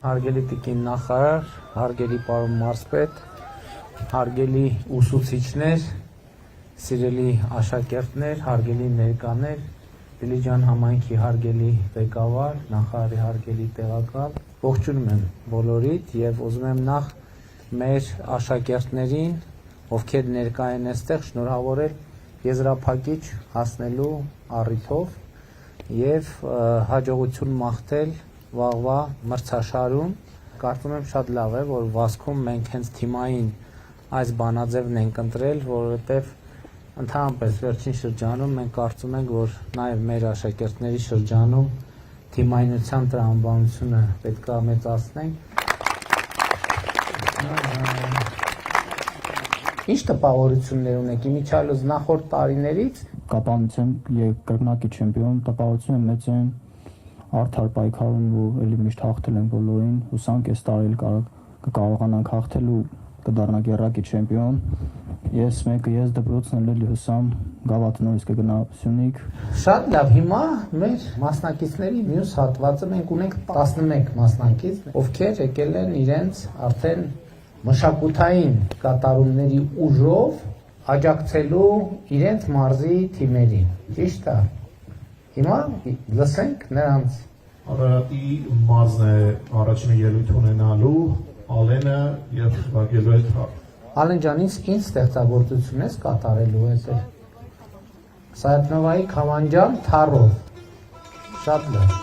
Հարգելի տիկին նախարար, հարգելի պարոն մարզպետ, հարգելի ուսուցիչներ, սիրելի աշակերտներ, հարգելի ներկաներ, Դիլիջան համայնքի հարգելի ղեկավար, նախարարի հարգելի տեղակալ, ողջունում եմ բոլորիդ եւ ուզում եմ նախ մեր աշակերտներին, ովքեր ներկա են այստեղ, շնորհավորել եզրափակիչ հասնելու առիթով եւ հաջողություն մաղթել վաղվա մրցաշարում։ Կարծում եմ շատ լավ է, որ Վասքում մենք հենց թիմային այս բանաձևն ենք ընտրել, որովհետեւ ընդհանրապես վերջին շրջանում մենք կարծում ենք, որ նաեւ մեր աշակերտների շրջանում թիմայնության տրամաբանությունը պետք է մեծացնենք։ Ինչ տպավորություններ ունեք իմիջիալոց նախորդ տարիներից կապանության երկրնակի չեմպիոն տպավորությունը մեծ են արդար պայքարում ու էլի միշտ հաղթել են բոլորին հուսանք այս տարի կարողանանք հաղթել ու կդառնանք երրակի չեմպիոն ես դպրոցն էլի հուսամ գավաթը նորից կգնա Սյունիք շատ լավ հիմա մեր մասնակիցների մյուս հատվածը մենք ունենք 11 մասնակից ովքեր եկել են իրենց արդեն մշակութային կատարումների ուժով աջակցելու իրենց մարզի թիմերին ճիշտ է հիմա լսենք նրանց Արարատի մարզն է առաջինը ելույթ ունենալու Ալենը եւ Վագելու հետ Ալեն ջան ինչ ստեղծագործություն ես կատարելու ես Սայաթնովայի Քավանջան թառով շատ լավ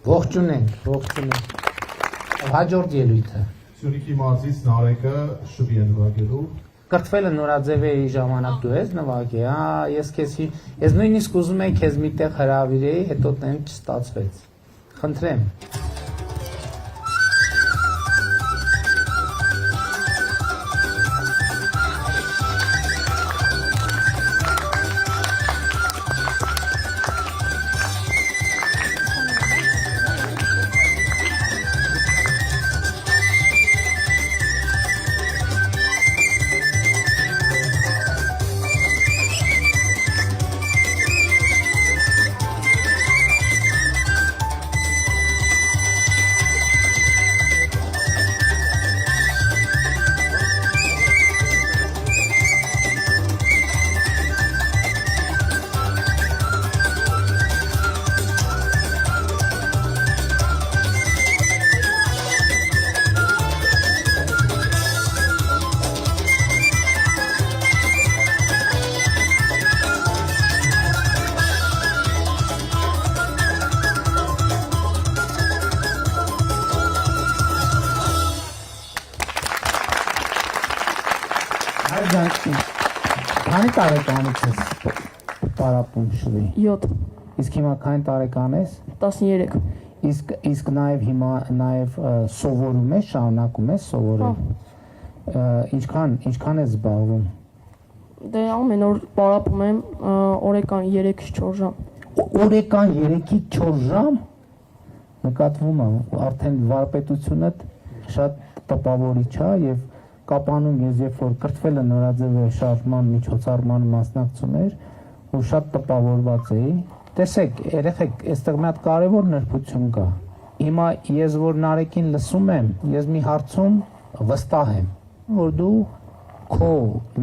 Ողջունենք հաջորդ ելույթը Սյունիքի մարզից Նարեկը շվի է նվագելու Կրթվելը նորաձևերի ժամանակ դու ես նվագի ես նույնիսկ ուզում եի քեզ միտեղ հրավիրեի հետո տենց չստացվեց խնդրեմ Քանի տարեկանից ես պարապում շվի 7 Իսկ հիմա քանի տարեկան ես 13 Իսկ նաև հիմա նաև սովորում ես, շարունակում ես սովորել Ինչքան ես զբաղվում Դե ամեն օր պարապում եմ օրական 3-4 ժամ Օրական 3-ից 4 ժամ նկատվում է արդեն վարպետությունդ շատ տպավորիչ է եւ կապանում ես երբ որ կրթվելը նորաձևի շարժման միջոցառման մասնակցում էր ու շատ տպավորված էի տեսեք երեխեք այստեղ մի հատ կարևոր նրբություն կա հիմա ես որ Նարեկին լսում եմ ես մի հարցում վստահ եմ որ դու քո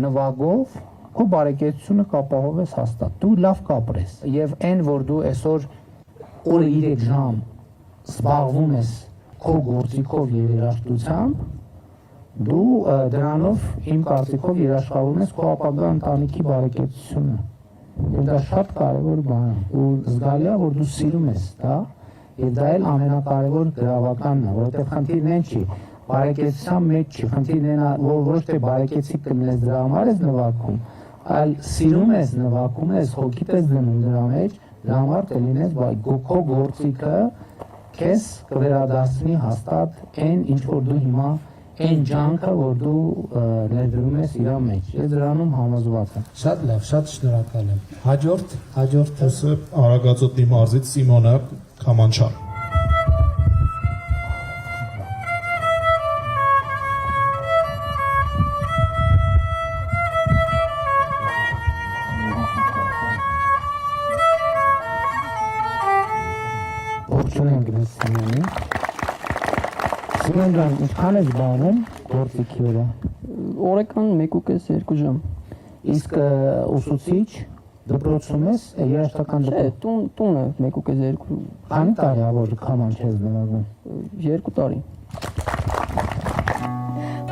նվագով քո բարեկեցությունը կապահով ես հաստատ դու լավ կապրես եւ այն որ դու այսօր օրը 3 ժամ զբաղվում ես քո գործիքով եւ երաժշտությամբ դու դրանով իմ կարծիքով երաշխավորում ես քո ապագա ընտանիքի բարեկեցությունը Եվ դա շատ կարևոր բան է, ու զգալի է, որ դու սիրում ես դա, եւ դա էլ ամենակարևոր գրավականն է, որովհետեւ խնդիրն այն չի, բարեկեցության մեջ չի, խնդիրն այն է, որ ոչ թե բարեկեցիկ կլինես դրա համար ես նվագում, այլ սիրում ես, նվագում ես, հոգիդ ես դնում դրա մեջ, դրա համար կլինես, բայց քո գործիքը քեզ կվերադարձնի հաստատ այն, ինչ որ դու հիմա այն ջանքը, որ դու ներդրում ես իր մեջ, ես դրանում համոզված եմ։ Շատ լավ, շատ շնորհակալ եմ։ Հաջորդ Հեսը Արագածոտնի մարզից Սիմոնը Քամանչյան։ Ողջույն ենք մեզ Սիմոնին։ Սիմոն ջան, ինչքան ես բանում գործիքի վրա։ Օրական 1.5-2 ժամ։ Իսկ ուսուցիչ դպրոցում ես, երաժշտական Չէ, դպրոց։ տուն է 1.5-2 Քանի տարի է որ քամանչ ես նվագում։ 2 տարի։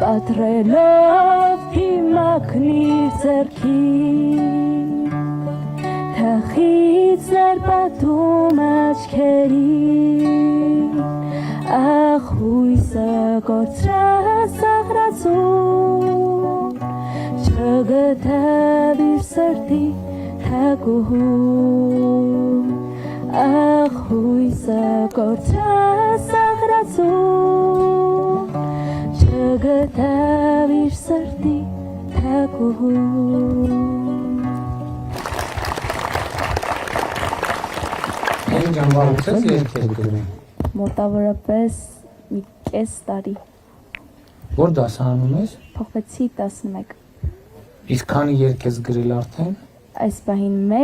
Պատրելով հիմակնիր ձեռքին Թախից ներպատում աչքերին Ախ հույսը կործրած աղրացում Չգտավ իր սրտի թագուհում Ախ հույսը կործրած աղրացում Չգտավ իր սրտի թագուհում Ինչ անվանումս ես երկեր գրում։ Մոտավորապես մի կես տարի Որ դասարանում ես։ փոխվեցի 11 Իսկ քանի երգ ես գրել արդեն։ այս պահին 1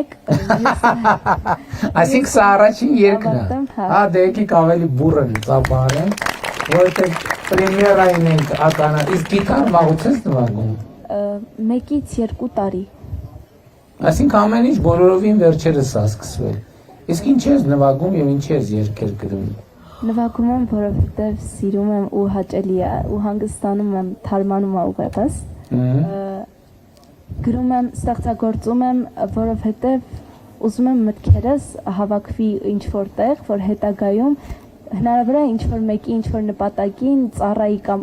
Այսինքն սա առաջին երգն է։ Ավարտեմ, հա։ Հա, դե եկեք ավելի բուրըն ծափարեն, որովհետև պրեմիերային ենք ականը։ Իսկ գիտար վաղուց ես նվագում։ 1-ից 2 տարի Այսինքն ամեն ինչ բոլորովին վերջերս է սկսվել։ Իսկ ինչ ես նվագում եւ ինչ ես երգեր գրում։ նվագում եմ որովհետև սիրում եմ ու հաճելի է ու հանգստանում եմ թարմանում է ուղեղս գրում եմ ստեղծագործում եմ որովհետև ուզում եմ մտքերս հավաքվի ինչ որ տեղ որ հետագայում հնարավոր է ինչ որ մեկի ինչ որ նպատակին ծառայի կամ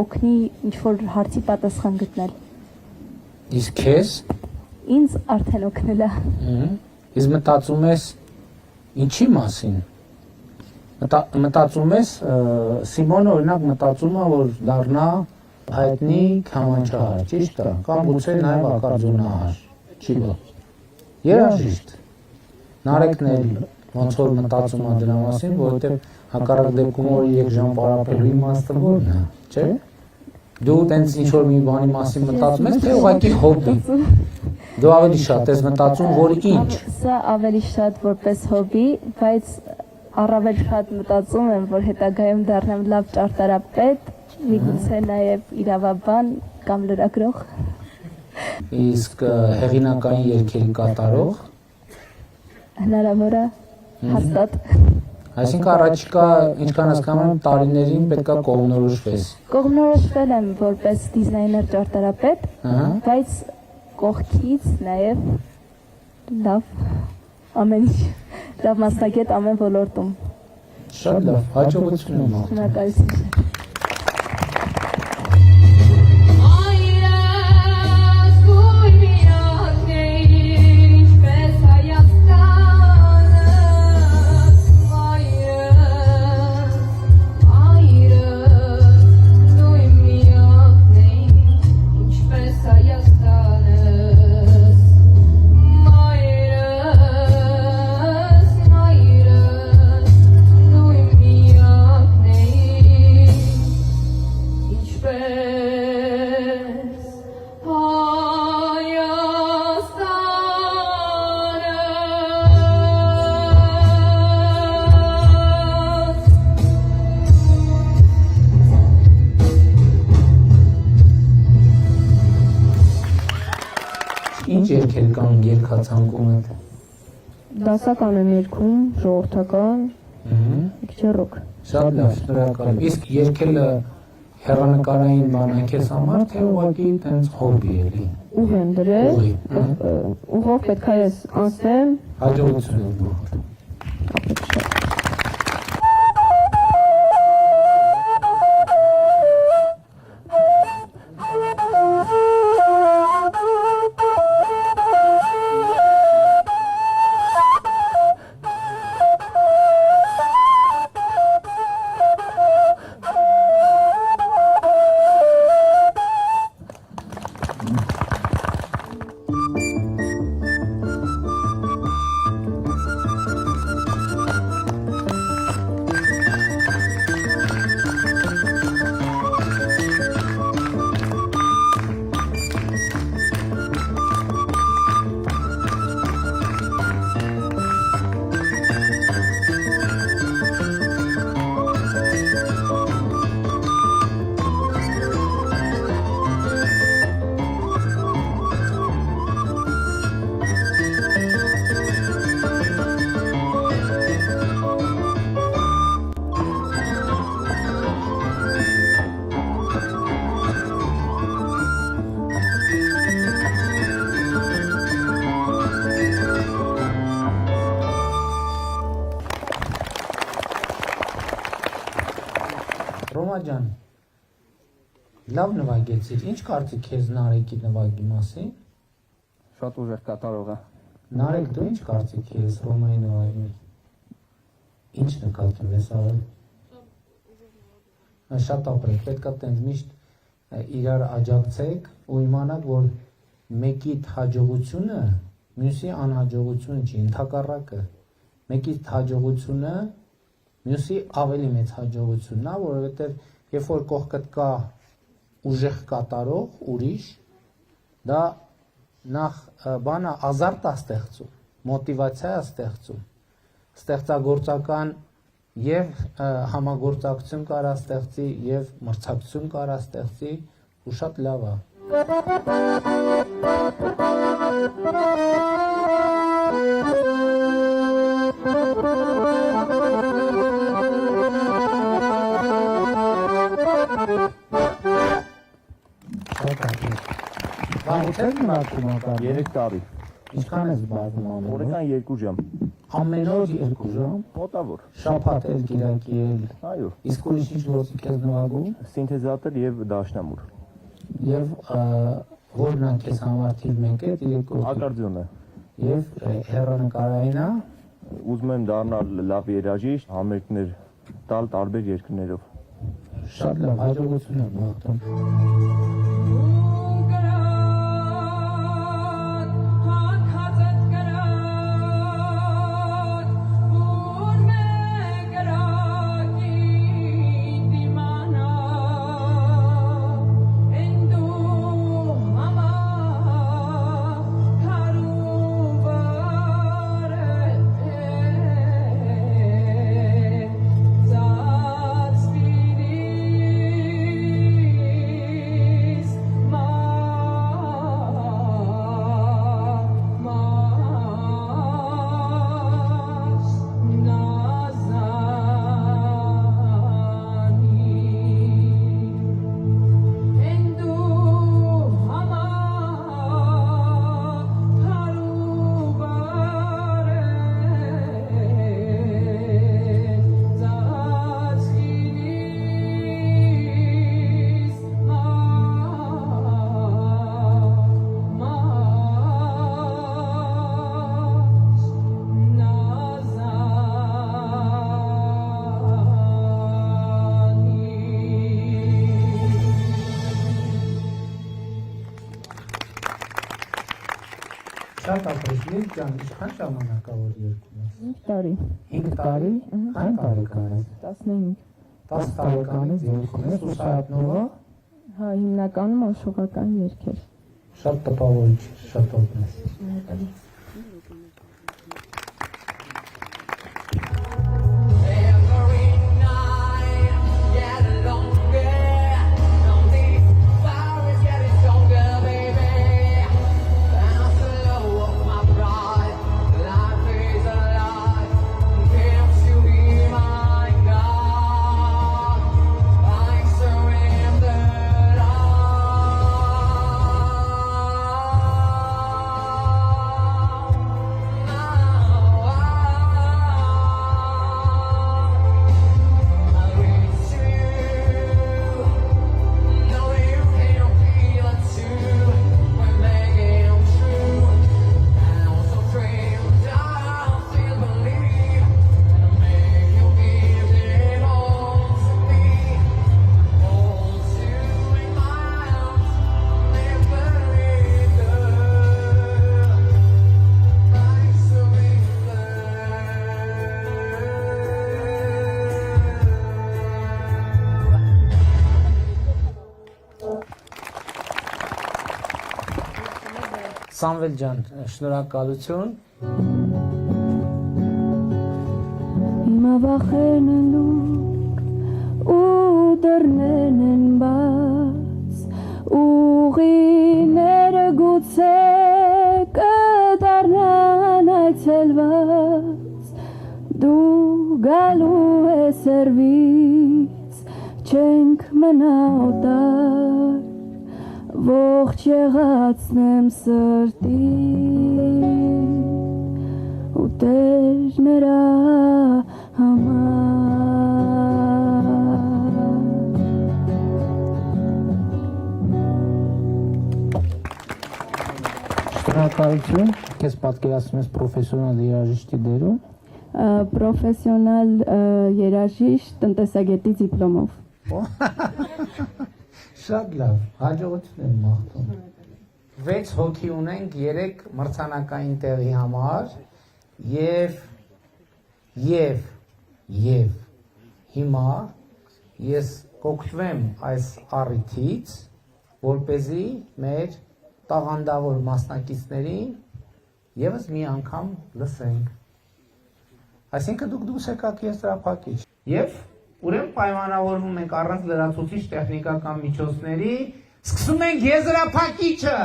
օգնի ինչ որ հարցի պատասխան գտնել Իսկ քեզ ինձ արդեն օգնել է Իսկ մտածում ես ինչի մասին։ Մտածում ես Սիմոնը օրինակ մտածում է որ դառնա հայտնի քամանչահար, ճիշտ է, կամ գուցե նաև ակարդեոնահար, չի բա։ Երաժիշտ։ Նարեկն էլ ոնց որ մտածում է դրա մասին, որովհետև հակառակ դեպքում որ 3 ժամ պարապելու իմաստը որն է, չէ՞։ Դու տենց ինչ որ մի բանի մասին մտածում ես, թե ուղղակի հոբբի։ Դու ավելի շատ ես մտածում, որ ինչ։ Սա ավելի շատ որպես հոբի, բայց առավել շատ մտածում եմ, որ հետագայում դառնամ լավ ճարտարապետ, միգուցե նաև իրավաբան կամ լրագրող։ Իսկ հեղինակային երգերի կատարող։ Հնարավոր է հաստատ։ Այսինքն առաջիկա ինչքան հասկանում եմ տարիներին պետք է կողմնորոշվես։ Կողմնորոշվել եմ որպես դիզայներ ճարտարապետ, բայց կողքից նաև լավ ամեն ինչ, լավ մասնագետ ամեն ոլորտում։ Շատ լավ, հաջողություն եմ։ Շնորհակալություն։ Ինչ երգեր կան երգացանկում եք։ Դասական եմ երգում, ժողովրդական, մի քիչ ռոք։ Շատ լավ, շնորհակալ եմ։ Իսկ երգելը հեռանկարային բան է քեզ համար, թե ուղղակի տենց հոբի էլի։ Ուղ եմ դրել, ուղով պետք է ես անցնեմ։ Հաջողություն եք բուխ։ Ռոմա ջան, լավ նվագեցիր, ինչ կարծիք ես Նարեկի նվագի մասին։ Շատ ուժեղ կատարող է։ Նարեկ, դու ինչ կարծիք ես Ռոմայի նվագի։ Ինչ նկատում ես արել։ Շատ ապրեք, պետք է տենց միշտ իրար աջակցեք ու իմանաք, որ մեկիդ հաջողությունը մյուսի անհաջողությունը չի, ընդհակառակը։ Մեկիդ հաջողությունը մյուսի ավելի մեծ հաջողությունն է, որովհետև երբ որ կողքդ կա ուժեղ կատարող ուրիշ, դա նախ բանը ազարտ է ստեղծում, մոտիվացիա է ստեղծում, ստեղծագործական եւ համագործակցություն կարա ստեղծի եւ մրցակցություն կարա ստեղծի ու շատ լավ է։ Որտե՞ղ մնացում ակա։ 3 տարի։ Ինչքան ես բազում անում։ Օրական 2 ժամ։ Ամեն օր 2 ժամ։ Մոտավոր։ Շաբաթ էլ, կիրակի էլ։ Այո։ Իսկ ուրիշ ինչ գործիք ես նվագում։ Սինթեզատոր եւ դաշնամուր։ Եվ որն է քեզ համար թիվ 1 է, դիետ գործիք։ Ակարդեոն է։ Եվ հեռանկարային է։ Ուզում եմ դառնալ լավ երաժիշտ, համերգներ տալ տարբեր երկրներով։ Շատ լավ, հաջողություն եմ մաղթում։ Շատ ապրեցնի ջան, ինչքան ժամանակավոր երկում ես։ 5 տարի։ 5 տարի, քան տարեկան ես։ 15։ 10 տարեկանից երկում ես ու սայատնովա։ Հա, հիմնականում աշխուղական երգեր։ Շատ տպավորիչ, շատ օգնես։ In Սամվել ջան, շնորհակալություն։ Հիմա վախեն են լուր ու դռներն են բաց ուղիները գուցե կդառնան այցելված դու գալու ես սերվից չենք մնա օտար ողջ եղածնեմ սրտի ու տեր նրա Շնորհակալություն, քեզ պատկերացնում ես պրոֆեսիոնալ երաժիշտի դերում։ Պրոֆեսիոնալ երաժիշտ տնտեսագետի դիպլոմով։ Շատ լավ, հաջողություն եմ մաղթում։ 6 հոգի ունենք 3 մրցանակային տեղի համար եւ հիմա ես կօգտվեմ այս առիթից, որպեսզի մեր տաղանդավոր մասնակիցներին եւս մի անգամ լսենք։ Այսինքն դուք դուրս եկաք եզրափակիչ եւ ուրեմն պայմանավորվում ենք առանց լրացուցիչ տեխնիկական միջոցների, սկսում ենք եզրափակիչը։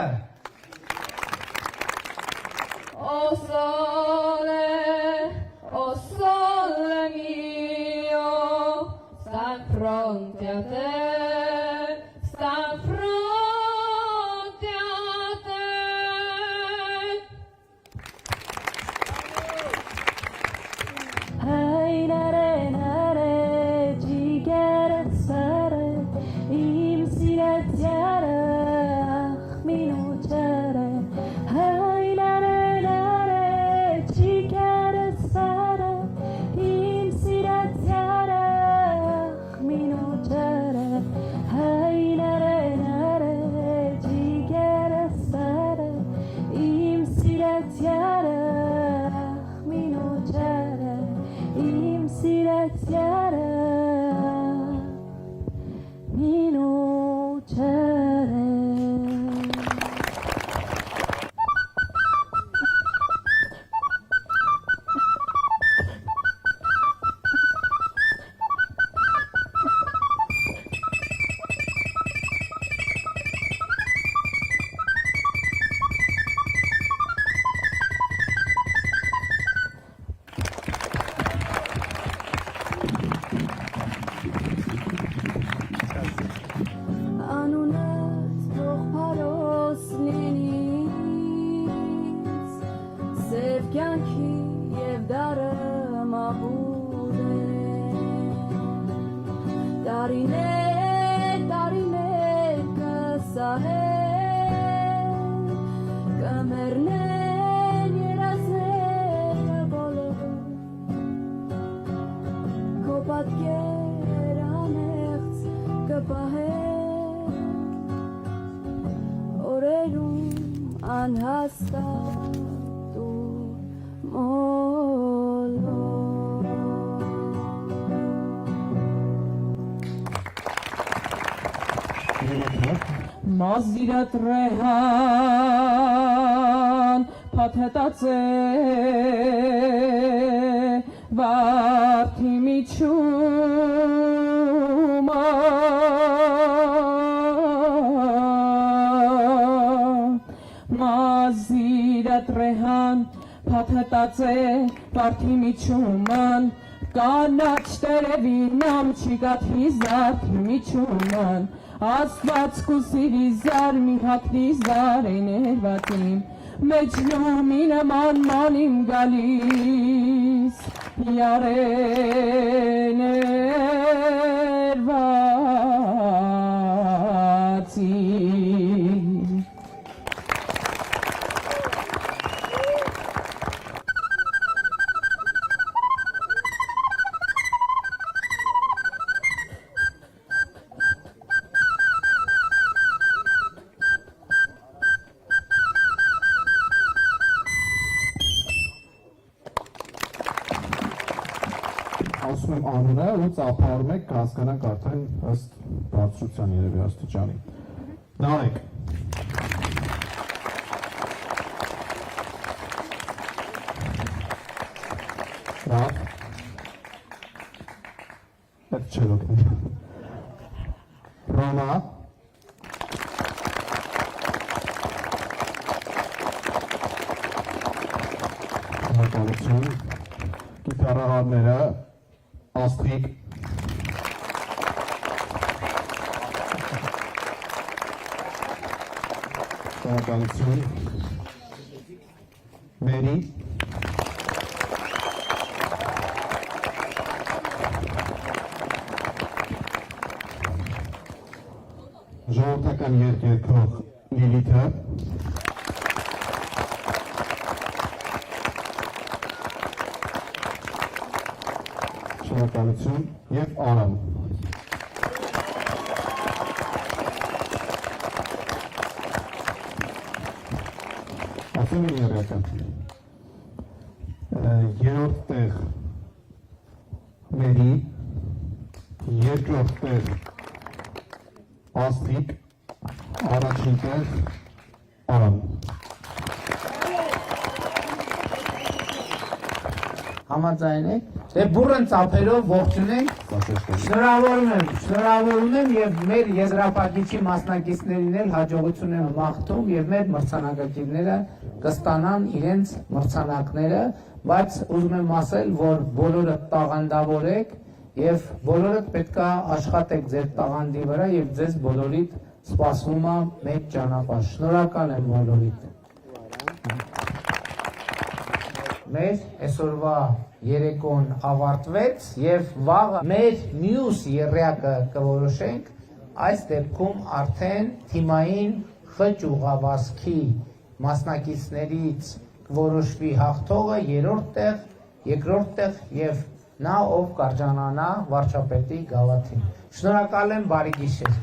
O sole mio, stan pronti a te, stan pronti a te. Nare, jigere sare, im silenziare, minucere. Nare, jigere sare, im silenziare, minucere. Nare, jigere sare, im silenziare, minucere. Im silenziare minucere. Անունս թող փարոս լինիս սև կյանքի և դարը մահուր է տարիներ կսահեն կմեռնեն երազները բոլոր քո պատկեր անեղծ կպահեն օրերում անհաստատ ու մոլոր Մազիրատ ռեհան փաթեթացե վարդի միջումա Մազիրատ ռեհան փաթեթացե վարդի միջուման կանաչ տերևին ամչիկաթի զարդի միջուման Աստված կուսիրի զար մի հակնի զար էներվատիմ մեջնումի նման մանիմ գալիս յարեներվացիմ Ասում եմ անունը ու ծափարում եք կհասկանանք արդեն ըստ բարձրության երևի աստիճանի։ Նայեք։ Լավ։ Այդ չէ օգնել։ Ռոմա։ Շնորհակալություն։ Գիտարահարները Աստղիկ։ Շնորհակալություն։ Մերի։ Ժողովրդական երկերքող Լիլիթը։ Շնորհակալություն եւ Արամ։ Ասում եմ երեքան։ Երրորդ տեղ Մերի, երկրորդ տեղ Աստղիկ, առաջին տեղ Արամ։ Համաձայն եք։ Դե բուրըն ծափերով ողջունենք։ Շնորհավորում եմ եւ մեր եզրափակիչի մասնակիցներին էլ հաջողություն եմ մաղթում եւ մեր մրցանակակիրները կստանան իրենց մրցանակները, բայց ուզում եմ ասել, որ բոլորը տաղանդավոր եք եւ բոլորը պետքա աշխատեք ձեր տաղանդի վրա եւ ձեզ բոլորիդ սպասվում է մեծ ճանապարհ։ Շնորհակալ եմ բոլորիդ։ Մեր այսօրվա երեկոն ավարտվեց եւ վաղը մեր մյուս եռյակը կորոշենք, այս դեպքում արդեն թիմային խճուղավազքի մասնակիցներից կորոշվի հաղթողը երրորդ տեղ, երկրորդ տեղ եւ նա ով կարժանանա վարչապետի գավաթին։ Շնորհակալ եմ, բարի գիշեր։